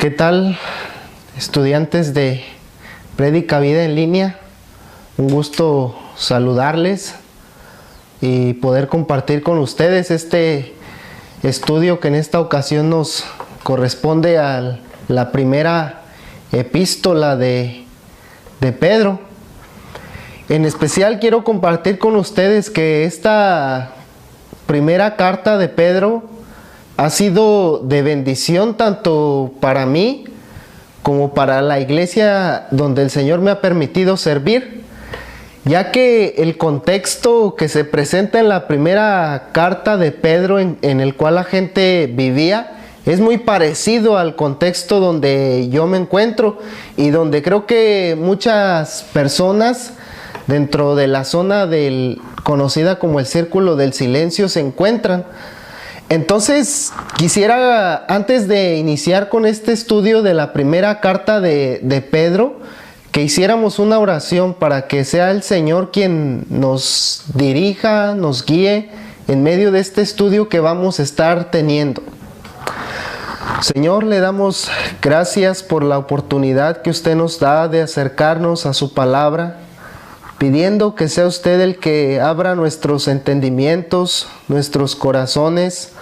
¿Qué tal, estudiantes de Prédica Vida en línea? Un gusto saludarles y poder compartir con ustedes este estudio que en esta ocasión nos corresponde a la primera epístola de Pedro. En especial quiero compartir con ustedes que esta primera carta de Pedro ha sido de bendición tanto para mí como para la iglesia donde el Señor me ha permitido servir, ya que el contexto que se presenta en la primera carta de Pedro en el cual la gente vivía es muy parecido al contexto donde yo me encuentro y donde creo que muchas personas dentro de la zona conocida como el Círculo del Silencio se encuentran. Entonces, quisiera, antes de iniciar con este estudio de la primera carta de Pedro, que hiciéramos una oración para que sea el Señor quien nos dirija, nos guíe en medio de este estudio que vamos a estar teniendo. Señor, le damos gracias por la oportunidad que usted nos da de acercarnos a su palabra, pidiendo que sea usted el que abra nuestros entendimientos, nuestros corazones,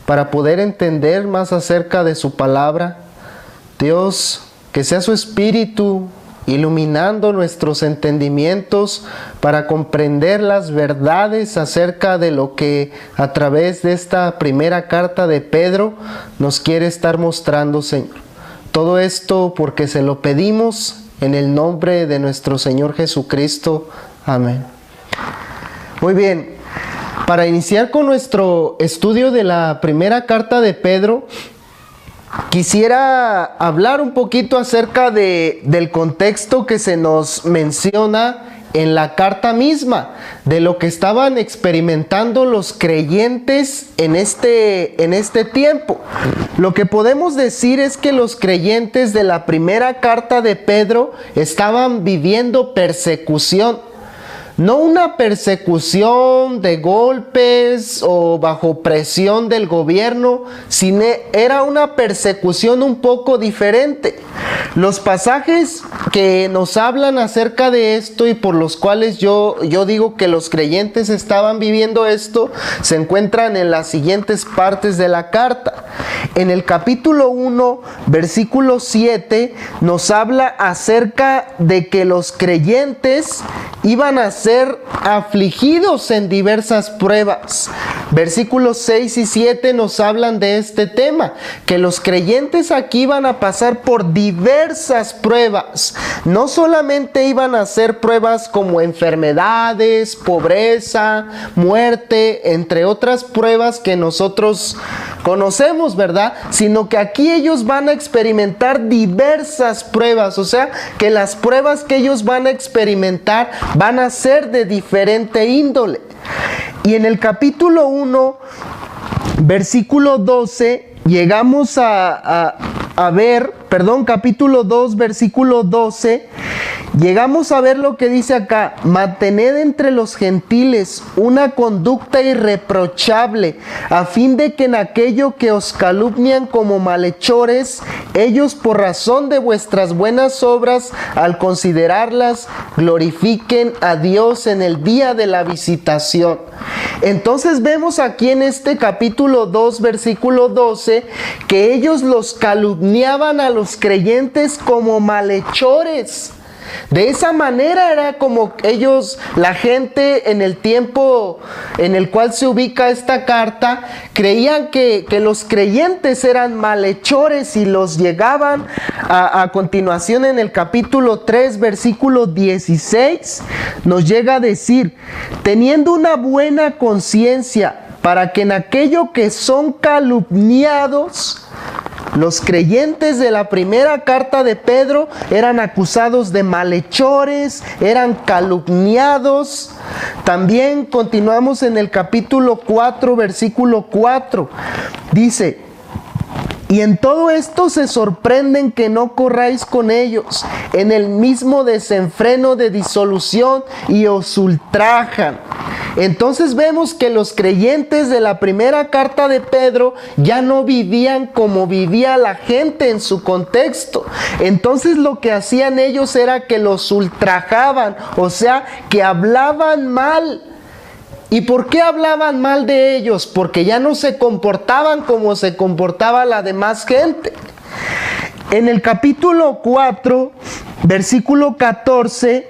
para poder entender más acerca de su palabra. Dios, que sea su Espíritu iluminando nuestros entendimientos para comprender las verdades acerca de lo que a través de esta primera carta de Pedro nos quiere estar mostrando, Señor. Todo esto porque se lo pedimos en el nombre de nuestro Señor Jesucristo. Amén. Muy bien, para iniciar con nuestro estudio de la primera carta de Pedro, quisiera hablar un poquito acerca del contexto que se nos menciona en la carta misma, de lo que estaban experimentando los creyentes en este tiempo. Lo que podemos decir es que los creyentes de la primera carta de Pedro estaban viviendo persecución. No una persecución de golpes o bajo presión del gobierno, sino era una persecución un poco diferente. Los pasajes que nos hablan acerca de esto y por los cuales yo digo que los creyentes estaban viviendo esto, se encuentran en las siguientes partes de la carta. En el capítulo 1, versículo 7, nos habla acerca de que los creyentes iban a ser afligidos en diversas pruebas. Versículos 6 y 7 nos hablan de este tema, que los creyentes aquí iban a pasar por diversas pruebas. No solamente iban a ser pruebas como enfermedades, pobreza, muerte, entre otras pruebas que nosotros conocemos, ¿verdad? Sino que aquí ellos van a experimentar diversas pruebas, o sea, que las pruebas que ellos van a experimentar van a ser de diferente índole. Y en el capítulo 1, versículo 12, llegamos capítulo 2, versículo 12, llegamos a ver lo que dice acá: mantened entre los gentiles una conducta irreprochable, a fin de que en aquello que os calumnian como malhechores, ellos por razón de vuestras buenas obras, al considerarlas, glorifiquen a Dios en el día de la visitación. Entonces vemos aquí en este capítulo 2, versículo 12, que ellos los calumniaban a los creyentes como malhechores. De esa manera era como ellos, la gente en el tiempo en el cual se ubica esta carta, creían que los creyentes eran malhechores y los llegaban a continuación en el capítulo 3, versículo 16, nos llega a decir: teniendo una buena conciencia, para que en aquello que son calumniados. Los creyentes de la primera carta de Pedro eran acusados de malhechores, eran calumniados. También continuamos en el capítulo 4, versículo 4. Dice: y en todo esto se sorprenden que no corráis con ellos en el mismo desenfreno de disolución y os ultrajan. Entonces vemos que los creyentes de la primera carta de Pedro ya no vivían como vivía la gente en su contexto. Entonces lo que hacían ellos era que los ultrajaban, o sea, que hablaban mal. ¿Y por qué hablaban mal de ellos? Porque ya no se comportaban como se comportaba la demás gente. En el capítulo 4, versículo 14,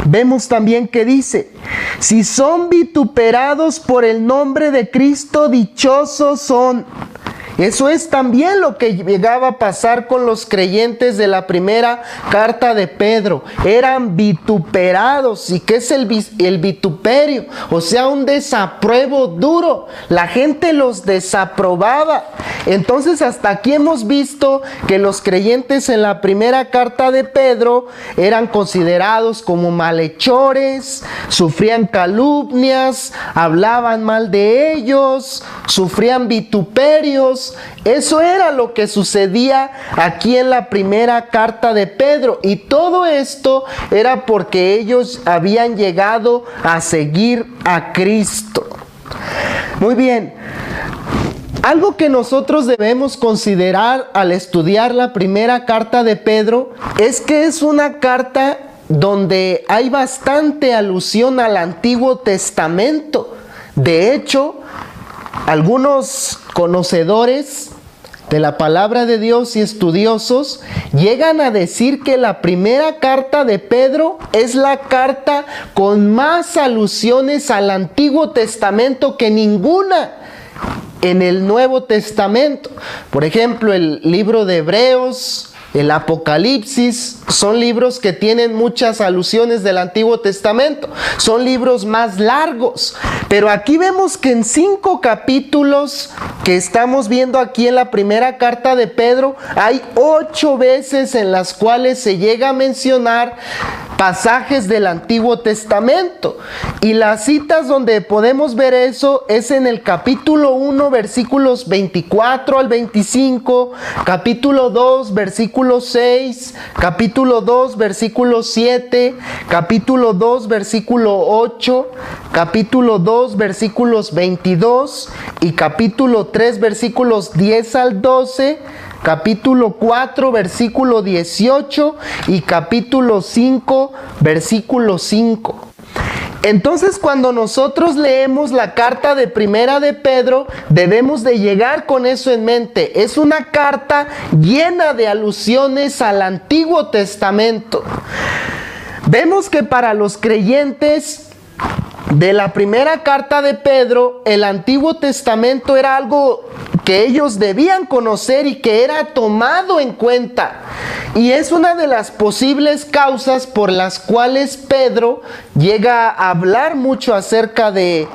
vemos también que dice: si son vituperados por el nombre de Cristo, dichosos son. Eso es también lo que llegaba a pasar con los creyentes de la primera carta de Pedro. Eran vituperados. ¿Y qué es el vituperio? O sea, un desapruebo duro. La gente los desaprobaba. Entonces hasta aquí hemos visto que los creyentes en la primera carta de Pedro eran considerados como malhechores, sufrían calumnias, hablaban mal de ellos, sufrían vituperios. Eso era lo que sucedía aquí en la primera carta de Pedro, y todo esto era porque ellos habían llegado a seguir a Cristo. Muy bien, algo que nosotros debemos considerar al estudiar la primera carta de Pedro es que es una carta donde hay bastante alusión al Antiguo Testamento. De hecho, algunos conocedores de la palabra de Dios y estudiosos llegan a decir que la primera carta de Pedro es la carta con más alusiones al Antiguo Testamento que ninguna en el Nuevo Testamento. Por ejemplo, el libro de Hebreos, el Apocalipsis, son libros que tienen muchas alusiones del Antiguo Testamento. Son libros más largos. Pero aquí vemos que en 5 capítulos que estamos viendo aquí en la primera carta de Pedro, hay 8 veces en las cuales se llega a mencionar pasajes del Antiguo Testamento. Y las citas donde podemos ver eso es en el capítulo 1, versículos 24 al 25, capítulo 2, versículo 6, capítulo 2, versículo 7, capítulo 2, versículo 8, capítulo 2, versículos 22 y capítulo 3, versículos 10 al 12, capítulo 4, versículo 18 y capítulo 5, versículo 5. Entonces, cuando nosotros leemos la carta de primera de Pedro, debemos de llegar con eso en mente. Es una carta llena de alusiones al Antiguo Testamento. Vemos que para los creyentes de la primera carta de Pedro, el Antiguo Testamento era algo que ellos debían conocer y que era tomado en cuenta. Y es una de las posibles causas por las cuales Pedro llega a hablar mucho acerca del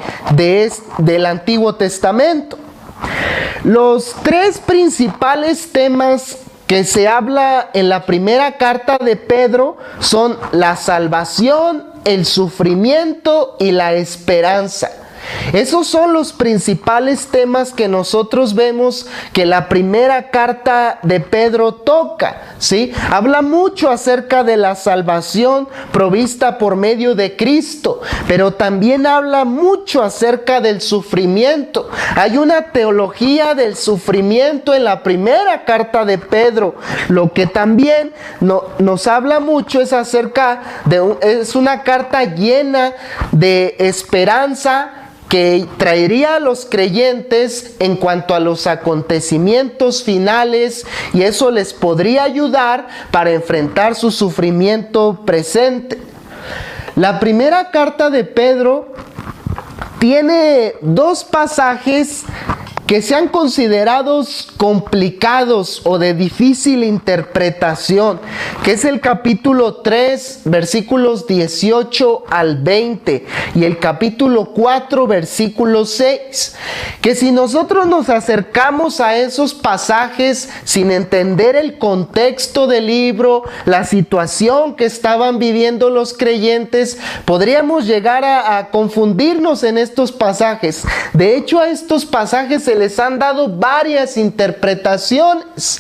Antiguo Testamento. Los 3 principales temas que se habla en la primera carta de Pedro son la salvación, el sufrimiento y la esperanza. Esos son los principales temas que nosotros vemos que la primera carta de Pedro toca, ¿sí? Habla mucho acerca de la salvación provista por medio de Cristo, pero también habla mucho acerca del sufrimiento. Hay una teología del sufrimiento en la primera carta de Pedro. Lo que también nos habla mucho es acerca es una carta llena de esperanza que traería a los creyentes en cuanto a los acontecimientos finales, y eso les podría ayudar para enfrentar su sufrimiento presente. La primera carta de Pedro tiene 2 pasajes que sean considerados complicados o de difícil interpretación, que es el capítulo 3, versículos 18 al 20, y el capítulo 4, versículo 6, que si nosotros nos acercamos a esos pasajes sin entender el contexto del libro, la situación que estaban viviendo los creyentes, podríamos llegar a confundirnos en estos pasajes. De hecho, a estos pasajes se se les han dado varias interpretaciones.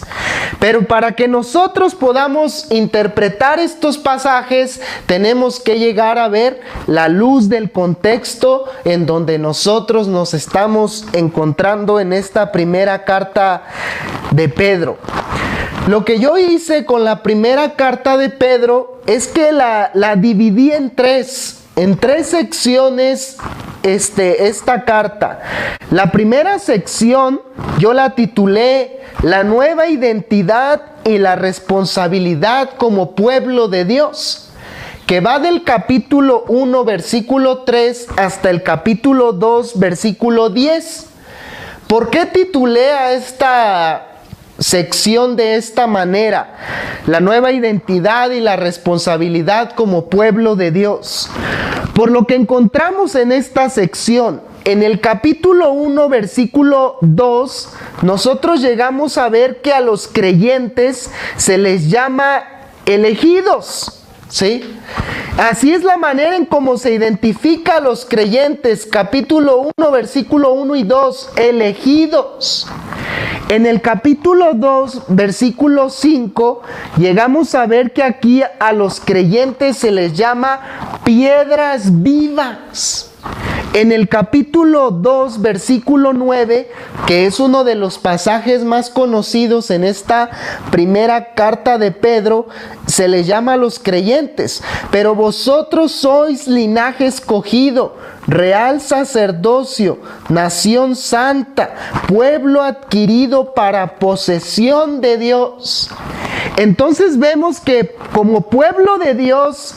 Pero para que nosotros podamos interpretar estos pasajes, tenemos que llegar a ver la luz del contexto en donde nosotros nos estamos encontrando en esta primera carta de Pedro. Lo que yo hice con la primera carta de Pedro es que la dividí en tres secciones esta carta. La primera sección yo la titulé La nueva identidad y la responsabilidad como pueblo de Dios, que va del capítulo 1 versículo 3 hasta el capítulo 2 versículo 10. ¿Por qué titulé a esta sección de esta manera? La nueva identidad y la responsabilidad como pueblo de Dios. Por lo que encontramos en esta sección, en el capítulo 1, versículo 2, nosotros llegamos a ver que a los creyentes se les llama elegidos, ¿sí? Así es la manera en cómo se identifica a los creyentes. Capítulo 1, versículo 1 y 2, elegidos. En el capítulo 2, versículo 5, llegamos a ver que aquí a los creyentes se les llama piedras vivas. En el capítulo 2, versículo 9, que es uno de los pasajes más conocidos en esta primera carta de Pedro, se les llama a los creyentes: pero vosotros sois linaje escogido, real sacerdocio, nación santa, pueblo adquirido para posesión de Dios. Entonces vemos que como pueblo de Dios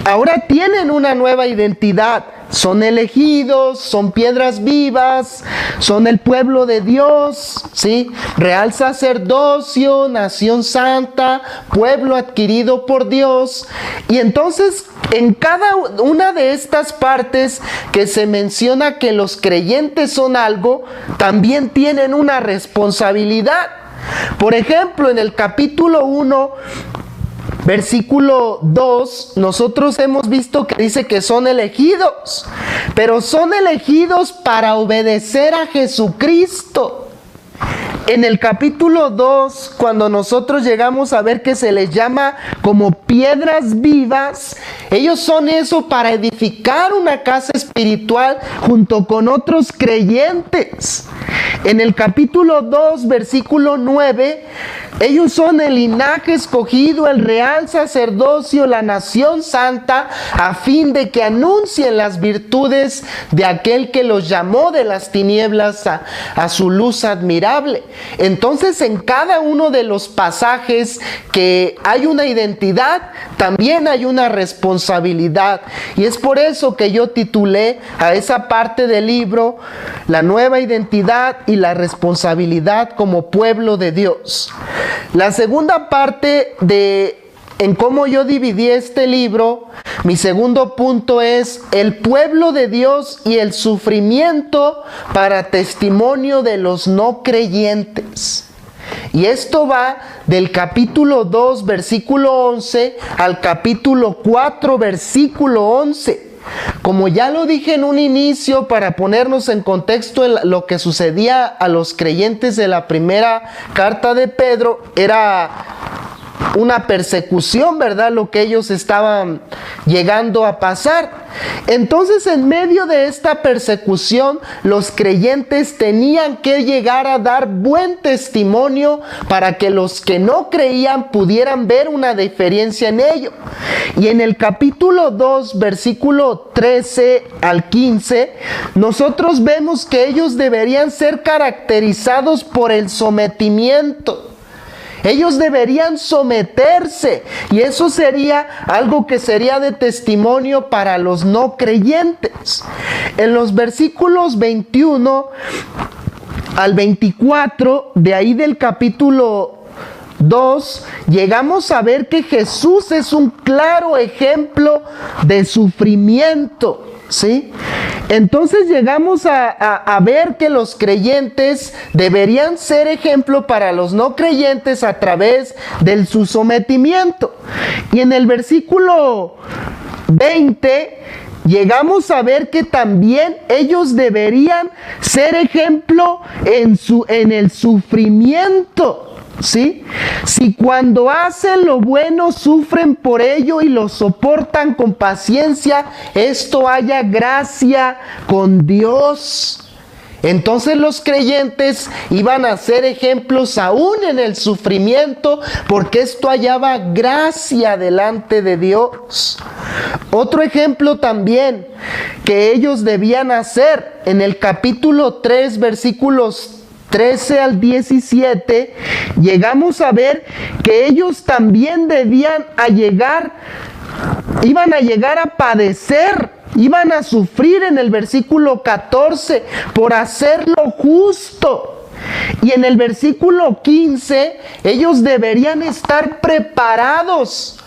ahora tienen una nueva identidad. Son elegidos, son piedras vivas, son el pueblo de Dios, ¿sí? Real sacerdocio, nación santa, pueblo adquirido por Dios. Y entonces en cada una de estas partes que se menciona que los creyentes son algo, también tienen una responsabilidad. Por ejemplo, en el capítulo 1, versículo 2, nosotros hemos visto que dice que son elegidos, pero son elegidos para obedecer a Jesucristo. En el capítulo 2, cuando nosotros llegamos a ver que se les llama como piedras vivas, ellos son eso para edificar una casa espiritual junto con otros creyentes. En el capítulo 2, versículo 9, ellos son el linaje escogido, el real sacerdocio, la nación santa, a fin de que anuncien las virtudes de aquel que los llamó de las tinieblas a su luz admirable. Entonces, en cada uno de los pasajes que hay una identidad, también hay una responsabilidad. Y es por eso que yo titulé a esa parte del libro La nueva identidad y la responsabilidad como pueblo de Dios. La segunda parte en cómo yo dividí este libro, mi segundo punto es el pueblo de Dios y el sufrimiento para testimonio de los no creyentes. Y esto va del capítulo 2, versículo 11 al capítulo 4, versículo 11. Como ya lo dije en un inicio, para ponernos en contexto lo que sucedía a los creyentes de la primera carta de Pedro, era una persecución, ¿verdad? Lo que ellos estaban llegando a pasar. Entonces, en medio de esta persecución, los creyentes tenían que llegar a dar buen testimonio para que los que no creían pudieran ver una diferencia en ello. Y en el capítulo 2, versículo 13 al 15, nosotros vemos que ellos deberían ser caracterizados por el sometimiento. Ellos deberían someterse, y eso sería algo que sería de testimonio para los no creyentes. En los versículos 21 al 24, de ahí del capítulo 2, llegamos a ver que Jesús es un claro ejemplo de sufrimiento, ¿sí? Entonces llegamos a ver que los creyentes deberían ser ejemplo para los no creyentes a través de su sometimiento. Y en el versículo 20 llegamos a ver que también ellos deberían ser ejemplo en el sufrimiento. ¿Sí? Si cuando hacen lo bueno sufren por ello y lo soportan con paciencia, esto haya gracia con Dios. Entonces los creyentes iban a ser ejemplos aún en el sufrimiento, porque esto hallaba gracia delante de Dios. Otro ejemplo también que ellos debían hacer en el capítulo 3, versículos 13 al 17, llegamos a ver que ellos también iban a llegar a padecer, iban a sufrir en el versículo 14 por hacer lo justo. Y en el versículo 15, ellos deberían estar preparados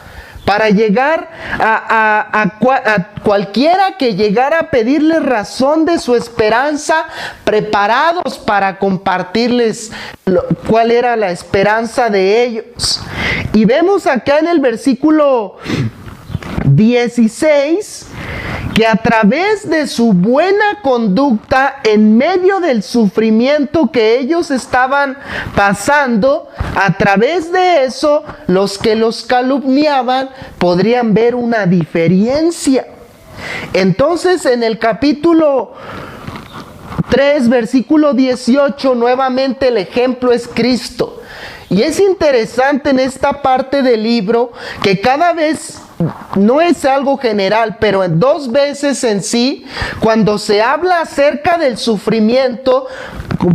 para llegar a cualquiera que llegara a pedirles razón de su esperanza, preparados para compartirles cuál era la esperanza de ellos. Y vemos acá en el versículo 16 que a través de su buena conducta en medio del sufrimiento que ellos estaban pasando, a través de eso los que los calumniaban podrían ver una diferencia. Entonces en el capítulo 3, versículo 18, nuevamente el ejemplo es Cristo. Y es interesante en esta parte del libro que cada vez, no es algo general, pero en 2 veces en sí, cuando se habla acerca del sufrimiento,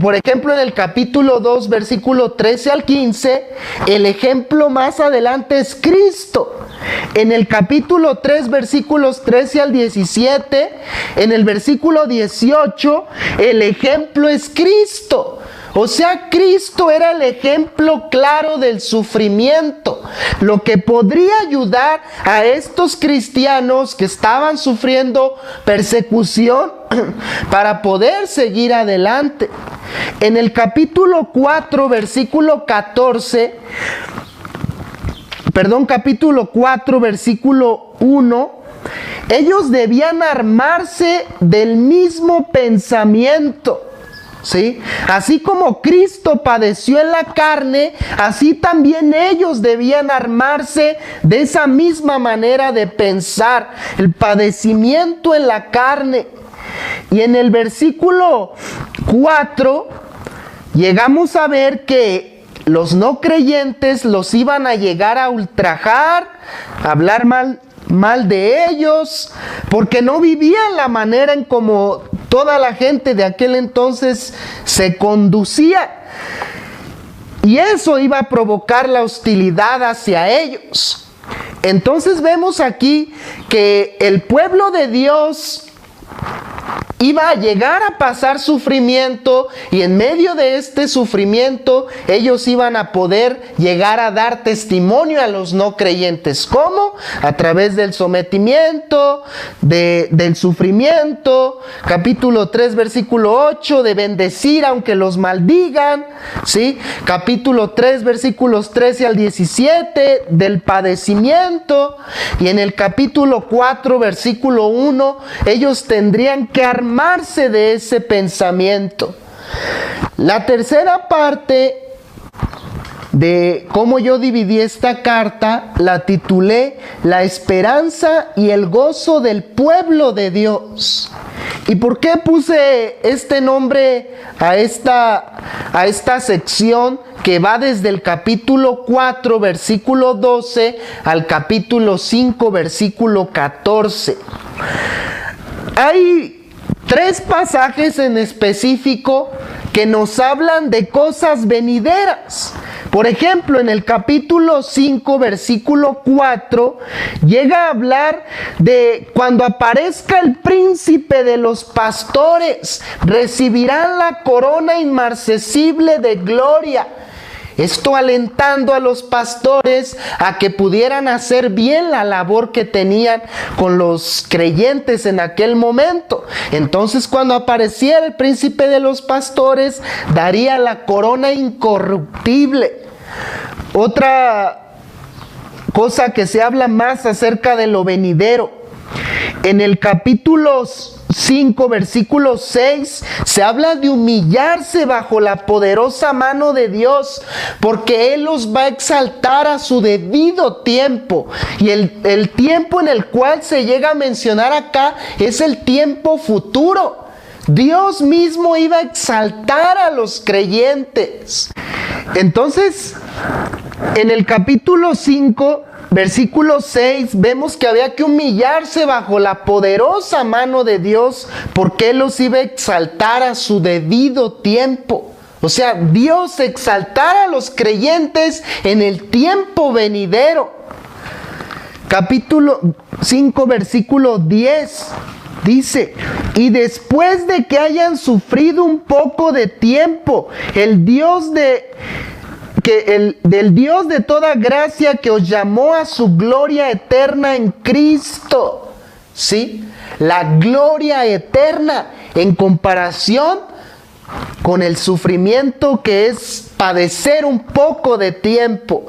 por ejemplo en el capítulo 2, versículo 13 al 15, el ejemplo más adelante es Cristo. En el capítulo 3, versículos 13 al 17, en el versículo 18, el ejemplo es Cristo. O sea, Cristo era el ejemplo claro del sufrimiento, lo que podría ayudar a estos cristianos que estaban sufriendo persecución para poder seguir adelante. En el capítulo 4, versículo 14, capítulo 4, versículo 1, ellos debían armarse del mismo pensamiento. ¿Sí? Así como Cristo padeció en la carne, así también ellos debían armarse de esa misma manera de pensar, el padecimiento en la carne. Y en el versículo 4 llegamos a ver que los no creyentes los iban a llegar a ultrajar, a hablar mal de ellos, porque no vivían la manera en como toda la gente de aquel entonces se conducía. Y eso iba a provocar la hostilidad hacia ellos. Entonces vemos aquí que el pueblo de Dios iba a llegar a pasar sufrimiento, y en medio de este sufrimiento ellos iban a poder llegar a dar testimonio a los no creyentes. ¿Cómo? A través del sometimiento, del sufrimiento. Capítulo 3, versículo 8, de bendecir aunque los maldigan. ¿Sí? Capítulo 3, versículos 13 al 17, del padecimiento. Y en el capítulo 4, versículo 1, ellos tendrían que armarse de ese pensamiento. La tercera parte de cómo yo dividí esta carta la titulé La esperanza y el gozo del pueblo de Dios. ¿Y por qué puse este nombre a esta sección que va desde el capítulo 4, versículo 12 al capítulo 5, versículo 14? Hay 3 pasajes en específico que nos hablan de cosas venideras. Por ejemplo, en el capítulo 5, versículo 4, llega a hablar de cuando aparezca el príncipe de los pastores, recibirán la corona inmarcesible de gloria. Esto alentando a los pastores a que pudieran hacer bien la labor que tenían con los creyentes en aquel momento. Entonces, cuando apareciera el príncipe de los pastores, daría la corona incorruptible. Otra cosa que se habla más acerca de lo venidero. En el capítulo 5, versículo 6, se habla de humillarse bajo la poderosa mano de Dios, porque Él los va a exaltar a su debido tiempo. Y el tiempo en el cual se llega a mencionar acá es el tiempo futuro. Dios mismo iba a exaltar a los creyentes. Entonces, en el capítulo 5, versículo 6, vemos que había que humillarse bajo la poderosa mano de Dios, porque Él los iba a exaltar a su debido tiempo. O sea, Dios exaltará a los creyentes en el tiempo venidero. Capítulo 5, versículo 10. Dice, y después de que hayan sufrido un poco de tiempo, del Dios de toda gracia que os llamó a su gloria eterna en Cristo. ¿Sí? La gloria eterna en comparación con el sufrimiento que es padecer un poco de tiempo.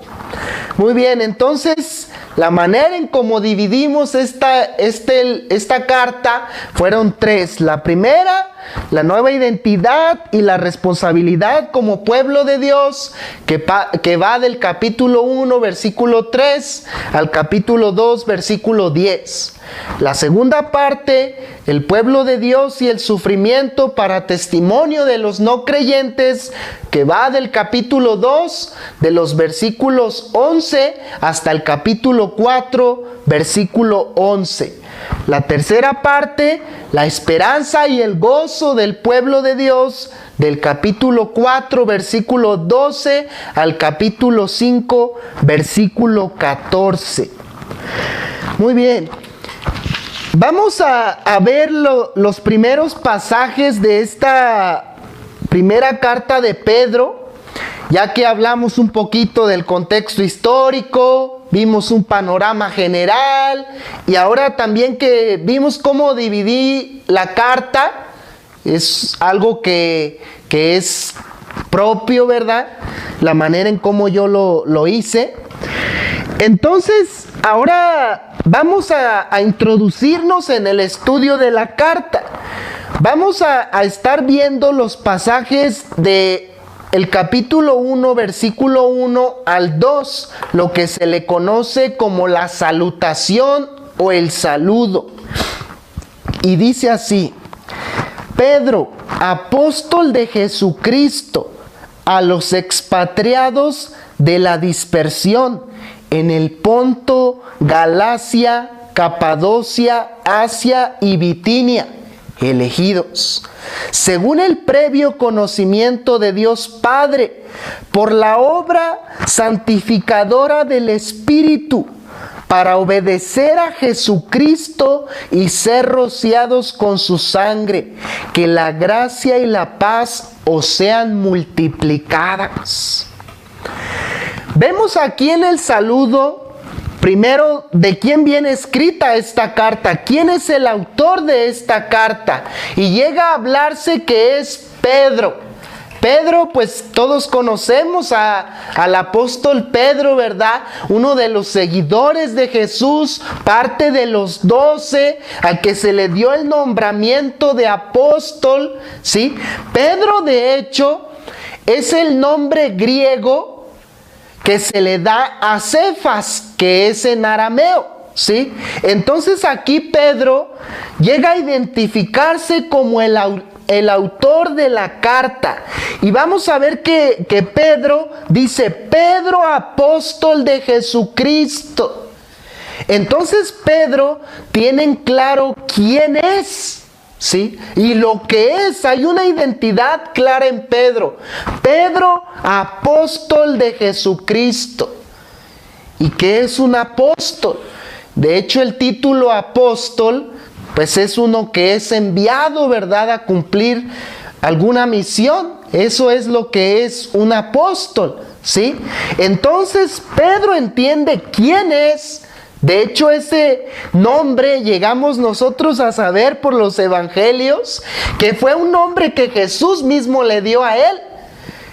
Muy bien, entonces la manera en cómo dividimos esta carta fueron tres. La primera, la nueva identidad y la responsabilidad como pueblo de Dios, que va del capítulo 1, versículo 3, al capítulo 2, versículo 10. La segunda parte, el pueblo de Dios y el sufrimiento para testimonio de los no creyentes, que va del capítulo 2, de los versículos 11 hasta el capítulo 4, versículo 11. La tercera parte, la esperanza y el gozo del pueblo de Dios, del capítulo 4, versículo 12 al capítulo 5, versículo 14. Muy bien. Vamos a ver los primeros pasajes de esta primera carta de Pedro, ya que hablamos un poquito del contexto histórico, vimos un panorama general y ahora también que vimos cómo dividí la carta, es algo que es propio, ¿verdad? La manera en cómo yo lo hice. Entonces, ahora vamos a introducirnos en el estudio de la carta. Vamos a estar viendo los pasajes de el capítulo 1, versículo 1 al 2, lo que se le conoce como la salutación o el saludo. Y dice así: Pedro, apóstol de Jesucristo, a los expatriados de la dispersión en el Ponto, Galacia, Capadocia, Asia y Bitinia, elegidos, según el previo conocimiento de Dios Padre, por la obra santificadora del Espíritu, para obedecer a Jesucristo y ser rociados con su sangre, que la gracia y la paz os sean multiplicadas. Vemos aquí en el saludo, primero, de quién viene escrita esta carta, quién es el autor de esta carta, y llega a hablarse que es Pedro. Pedro, pues todos conocemos al apóstol Pedro, ¿verdad? Uno de los seguidores de Jesús, parte de los 12, a que se le dio el nombramiento de apóstol, ¿sí? Pedro, de hecho, es el nombre griego que se le da a Cefas, que es en arameo, ¿sí? Entonces aquí Pedro llega a identificarse como el autor de la carta. Y vamos a ver que Pedro dice: Pedro, apóstol de Jesucristo. Entonces Pedro tiene en claro quién es, ¿sí? Y lo que es, hay una identidad clara en Pedro. Pedro, apóstol de Jesucristo. ¿Y qué es un apóstol? De hecho, el título apóstol, pues es uno que es enviado, ¿verdad?, a cumplir alguna misión. Eso es lo que es un apóstol, ¿sí? Entonces, Pedro entiende quién es. De hecho, ese nombre llegamos nosotros a saber por los evangelios, que fue un nombre que Jesús mismo le dio a él.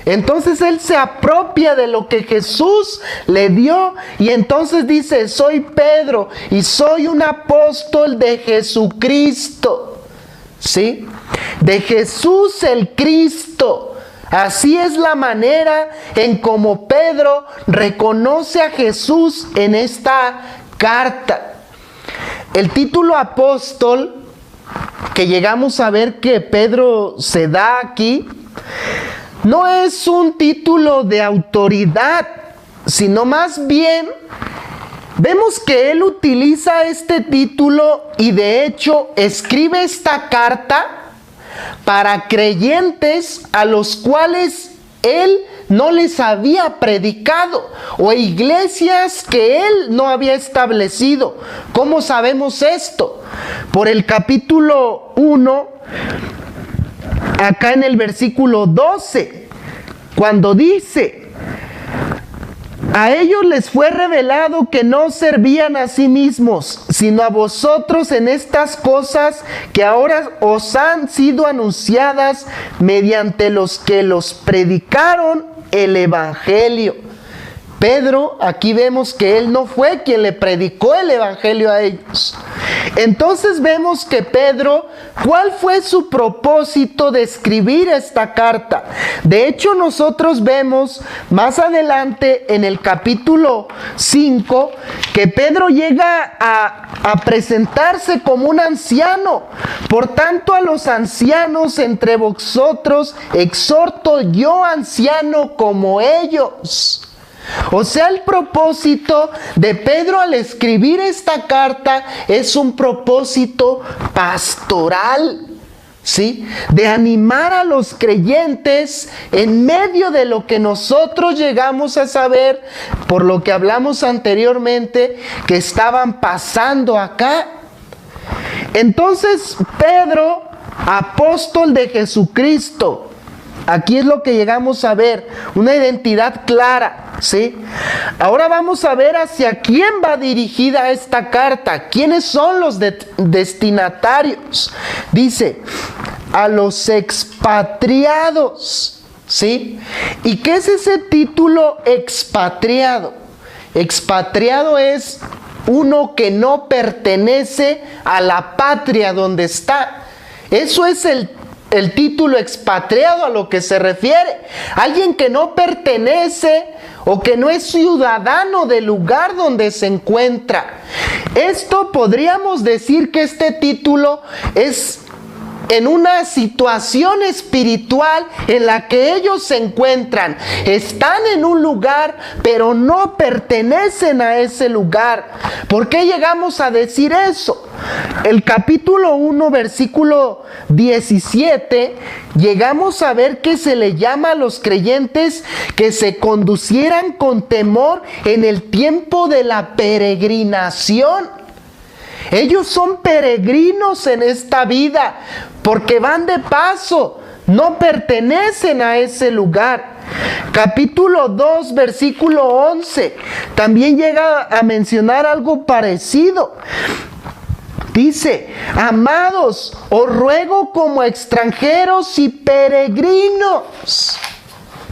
Entonces él se apropia de lo que Jesús le dio y entonces dice, soy Pedro y soy un apóstol de Jesucristo, ¿sí? De Jesús el Cristo. Así es la manera en cómo Pedro reconoce a Jesús en esta carta. El título apóstol que llegamos a ver que Pedro se da aquí, no es un título de autoridad, sino más bien vemos que él utiliza este título y de hecho escribe esta carta para creyentes a los cuales él no les había predicado o iglesias que él no había establecido. ¿Cómo sabemos esto? Por el capítulo 1, acá en el versículo 12, cuando dice, a ellos les fue revelado que no servían a sí mismos, sino a vosotros en estas cosas que ahora os han sido anunciadas mediante los que los predicaron el evangelio. Pedro, aquí vemos que él no fue quien le predicó el evangelio a ellos. Entonces vemos que Pedro, ¿cuál fue su propósito de escribir esta carta? De hecho, nosotros vemos más adelante en el capítulo 5 que Pedro llega a presentarse como un anciano. Por tanto, a los ancianos entre vosotros exhorto yo, anciano, como ellos. O sea, el propósito de Pedro al escribir esta carta es un propósito pastoral, ¿sí? De animar a los creyentes en medio de lo que nosotros llegamos a saber, por lo que hablamos anteriormente, que estaban pasando acá. Entonces, Pedro, apóstol de Jesucristo, aquí es lo que llegamos a ver, una identidad clara, ¿sí? Ahora vamos a ver hacia quién va dirigida esta carta, quiénes son los destinatarios. Dice, a los expatriados, ¿sí? ¿Y qué es ese título expatriado? Expatriado es uno que no pertenece a la patria donde está. Eso es el título expatriado a lo que se refiere. Alguien que no pertenece o que no es ciudadano del lugar donde se encuentra. Esto podríamos decir que este título es en una situación espiritual en la que ellos se encuentran. Están en un lugar, pero no pertenecen a ese lugar. ¿Por qué llegamos a decir eso? El capítulo 1, versículo 17, llegamos a ver que se le llama a los creyentes que se conducieran con temor en el tiempo de la peregrinación. Ellos son peregrinos en esta vida porque van de paso, no pertenecen a ese lugar. Capítulo 2, versículo 11, también llega a mencionar algo parecido. Dice, amados, os ruego como extranjeros y peregrinos.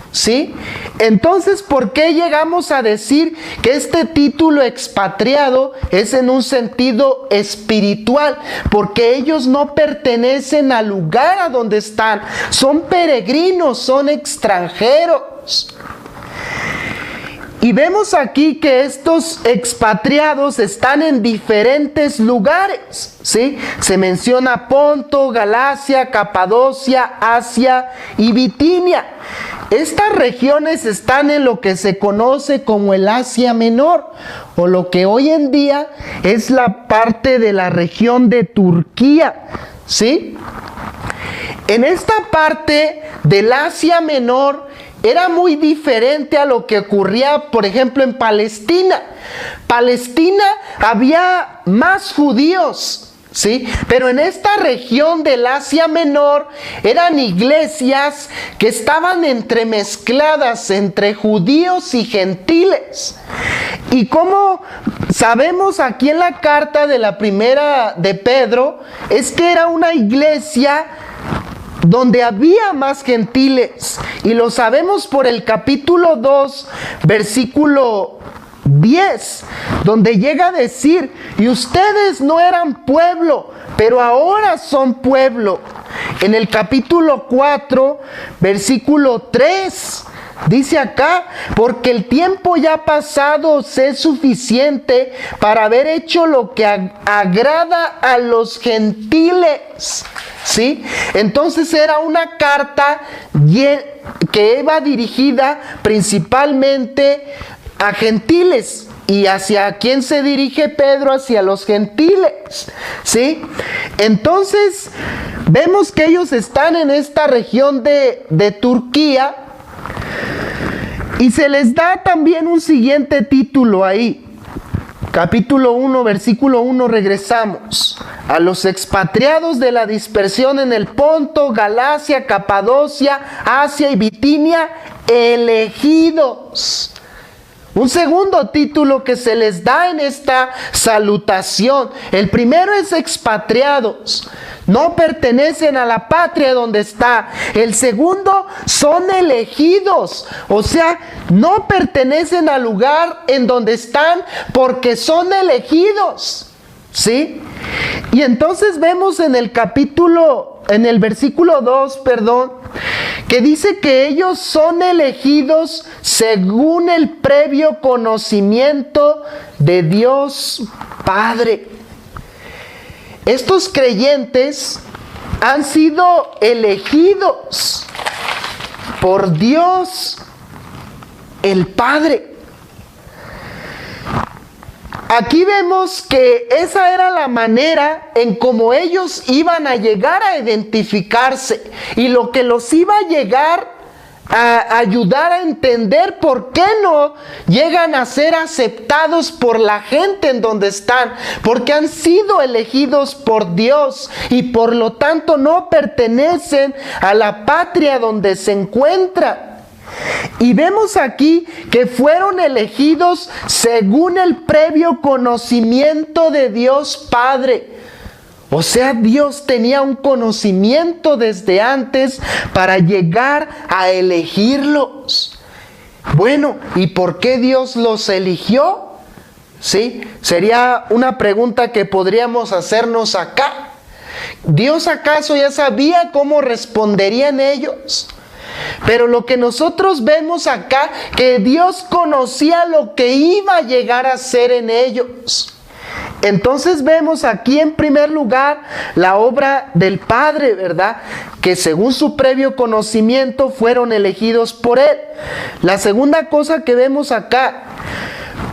¿Sí? Entonces, ¿por qué llegamos a decir que este título expatriado es en un sentido espiritual? Porque ellos no pertenecen al lugar a donde están. Son peregrinos, son extranjeros. Y vemos aquí que estos expatriados están en diferentes lugares, ¿sí? Se menciona Ponto, Galacia, Capadocia, Asia y Bitinia. Estas regiones están en lo que se conoce como el Asia Menor, o lo que hoy en día es la parte de la región de Turquía, ¿sí? En esta parte del Asia Menor era muy diferente a lo que ocurría, por ejemplo, en Palestina. Palestina había más judíos, ¿sí? Pero en esta región del Asia Menor eran iglesias que estaban entremezcladas entre judíos y gentiles. Y como sabemos aquí en la carta de la primera de Pedro, es que era una iglesia donde había más gentiles. Y lo sabemos por el capítulo 2, versículo 10, donde llega a decir: y ustedes no eran pueblo, pero ahora son pueblo. En el capítulo 4, versículo 3, dice acá: porque el tiempo ya pasado es suficiente para haber hecho lo que agrada a los gentiles. ¿Sí? Entonces era una carta que iba dirigida principalmente a gentiles. ¿Y hacia quién se dirige Pedro? Hacia los gentiles, ¿sí? Entonces vemos que ellos están en esta región de Turquía, y se les da también un siguiente título ahí. Capítulo 1, versículo 1, regresamos. A los expatriados de la dispersión en el Ponto, Galacia, Capadocia, Asia y Bitinia, elegidos. Un segundo título que se les da en esta salutación. El primero es expatriados. No pertenecen a la patria donde está. El segundo, son elegidos. O sea, no pertenecen al lugar en donde están porque son elegidos. ¿Sí? Y entonces vemos en el versículo 2, que dice que ellos son elegidos según el previo conocimiento de Dios Padre. Estos creyentes han sido elegidos por Dios el Padre. Aquí vemos que esa era la manera en cómo ellos iban a llegar a identificarse, y lo que los iba a llegar a ayudar a entender por qué no llegan a ser aceptados por la gente en donde están, porque han sido elegidos por Dios y por lo tanto no pertenecen a la patria donde se encuentran. Y vemos aquí que fueron elegidos según el previo conocimiento de Dios Padre. O sea, Dios tenía un conocimiento desde antes para llegar a elegirlos. Bueno, ¿y por qué Dios los eligió? ¿Sí? Sería una pregunta que podríamos hacernos acá. ¿Dios acaso ya sabía cómo responderían ellos? Pero lo que nosotros vemos acá, que Dios conocía lo que iba a llegar a ser en ellos. Entonces vemos aquí en primer lugar la obra del Padre, ¿verdad? Que según su previo conocimiento fueron elegidos por Él. La segunda cosa que vemos acá,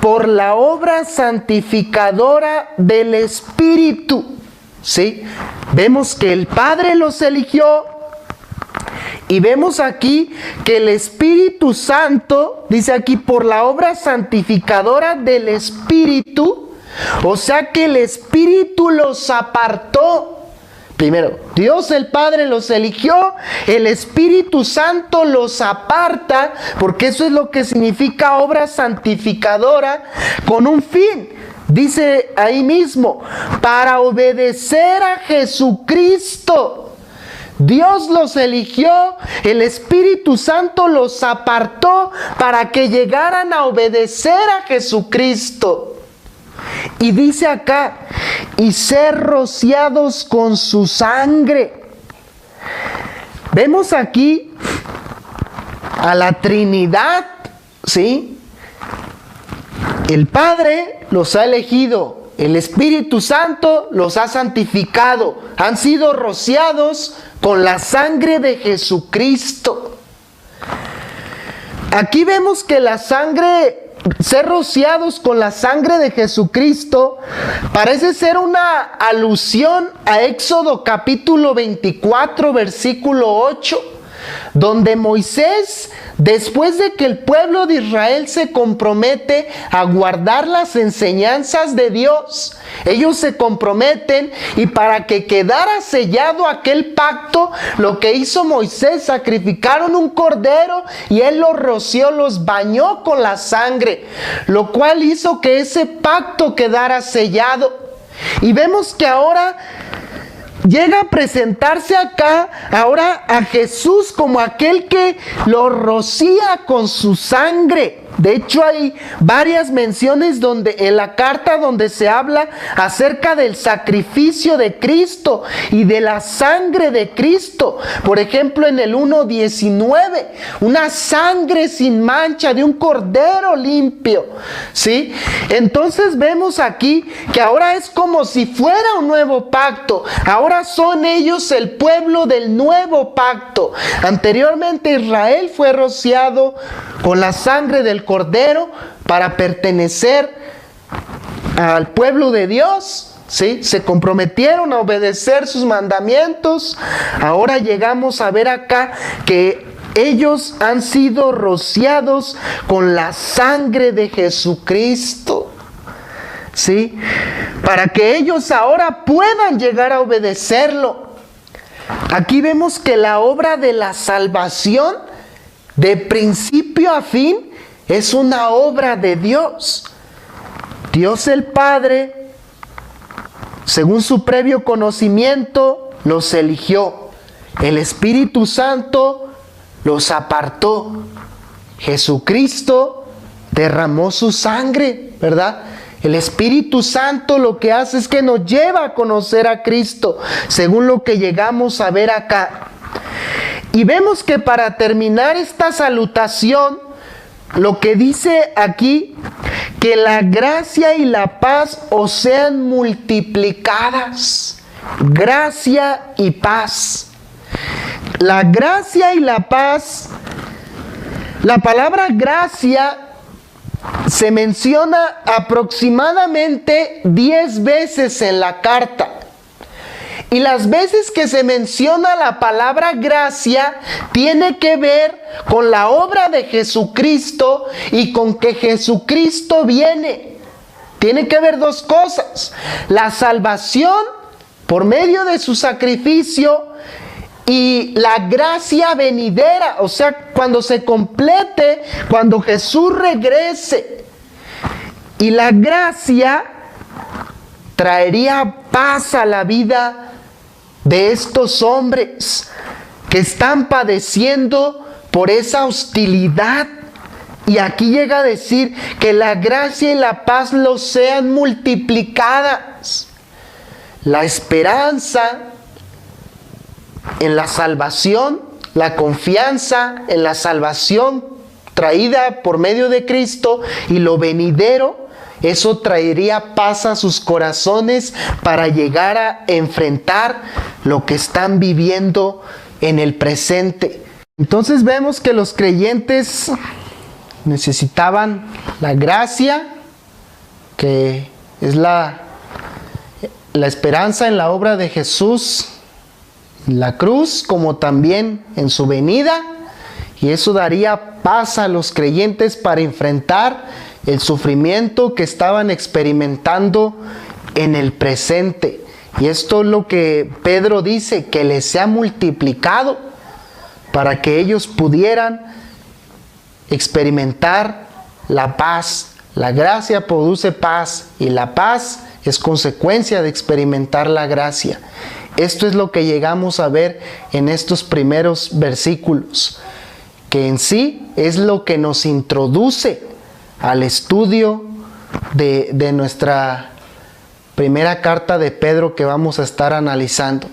por la obra santificadora del Espíritu. ¿Sí? Vemos que el Padre los eligió. Y vemos aquí que el Espíritu Santo, dice aquí, por la obra santificadora del Espíritu, o sea que el Espíritu los apartó. Primero, Dios el Padre los eligió, el Espíritu Santo los aparta, porque eso es lo que significa obra santificadora, con un fin. Dice ahí mismo, para obedecer a Jesucristo. Dios los eligió, el Espíritu Santo los apartó para que llegaran a obedecer a Jesucristo. Y dice acá, y ser rociados con su sangre. Vemos aquí a la Trinidad, ¿sí? El Padre los ha elegido, el Espíritu Santo los ha santificado, han sido rociados con la sangre de Jesucristo. Aquí vemos que la sangre, ser rociados con la sangre de Jesucristo, parece ser una alusión a Éxodo capítulo 24, versículo 8, donde Moisés, después de que el pueblo de Israel se compromete a guardar las enseñanzas de Dios, ellos se comprometen, y para que quedara sellado aquel pacto, lo que hizo Moisés, sacrificaron un cordero y él los roció, los bañó con la sangre, lo cual hizo que ese pacto quedara sellado. Y vemos que ahora llega a presentarse acá ahora a Jesús como aquel que lo rocía con su sangre. De hecho, hay varias menciones en la carta donde se habla acerca del sacrificio de Cristo y de la sangre de Cristo. Por ejemplo, en el 1:19, una sangre sin mancha de un cordero limpio, ¿sí? Entonces vemos aquí que ahora es como si fuera un nuevo pacto. Ahora son ellos el pueblo del nuevo pacto. Anteriormente Israel fue rociado con la sangre del cordero para pertenecer al pueblo de Dios, ¿sí? Se comprometieron a obedecer sus mandamientos. Ahora llegamos a ver acá que ellos han sido rociados con la sangre de Jesucristo, ¿sí? Para que ellos ahora puedan llegar a obedecerlo. Aquí vemos que la obra de la salvación, de principio a fin, es una obra de Dios. Dios el Padre, según su previo conocimiento, los eligió. El Espíritu Santo los apartó. Jesucristo derramó su sangre, ¿verdad? El Espíritu Santo lo que hace es que nos lleva a conocer a Cristo, según lo que llegamos a ver acá. Y vemos que para terminar esta salutación, lo que dice aquí, que la gracia y la paz os sean multiplicadas. Gracia y paz. La gracia y la paz, la palabra gracia se menciona aproximadamente 10 veces en la carta. Y las veces que se menciona la palabra gracia tiene que ver con la obra de Jesucristo y con que Jesucristo viene. Tiene que ver dos cosas: la salvación por medio de su sacrificio y la gracia venidera, o sea, cuando se complete, cuando Jesús regrese. Y la gracia traería paz a la vida de estos hombres que están padeciendo por esa hostilidad. Y aquí llega a decir que la gracia y la paz los sean multiplicadas. La esperanza en la salvación, la confianza en la salvación traída por medio de Cristo y lo venidero, eso traería paz a sus corazones para llegar a enfrentar lo que están viviendo en el presente. Entonces vemos que los creyentes necesitaban la gracia, que es la esperanza en la obra de Jesús, en la cruz, como también en su venida, y eso daría paz a los creyentes para enfrentar el sufrimiento que estaban experimentando en el presente. Y esto es lo que Pedro dice, que les sea multiplicado para que ellos pudieran experimentar la paz. La gracia produce paz y la paz es consecuencia de experimentar la gracia. Esto es lo que llegamos a ver en estos primeros versículos, que en sí es lo que nos introduce al estudio de nuestra primera carta de Pedro que vamos a estar analizando.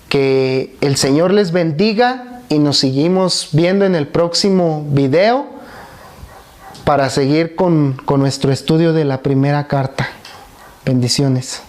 Que el Señor les bendiga y nos seguimos viendo en el próximo video para seguir con nuestro estudio de la primera carta. Bendiciones.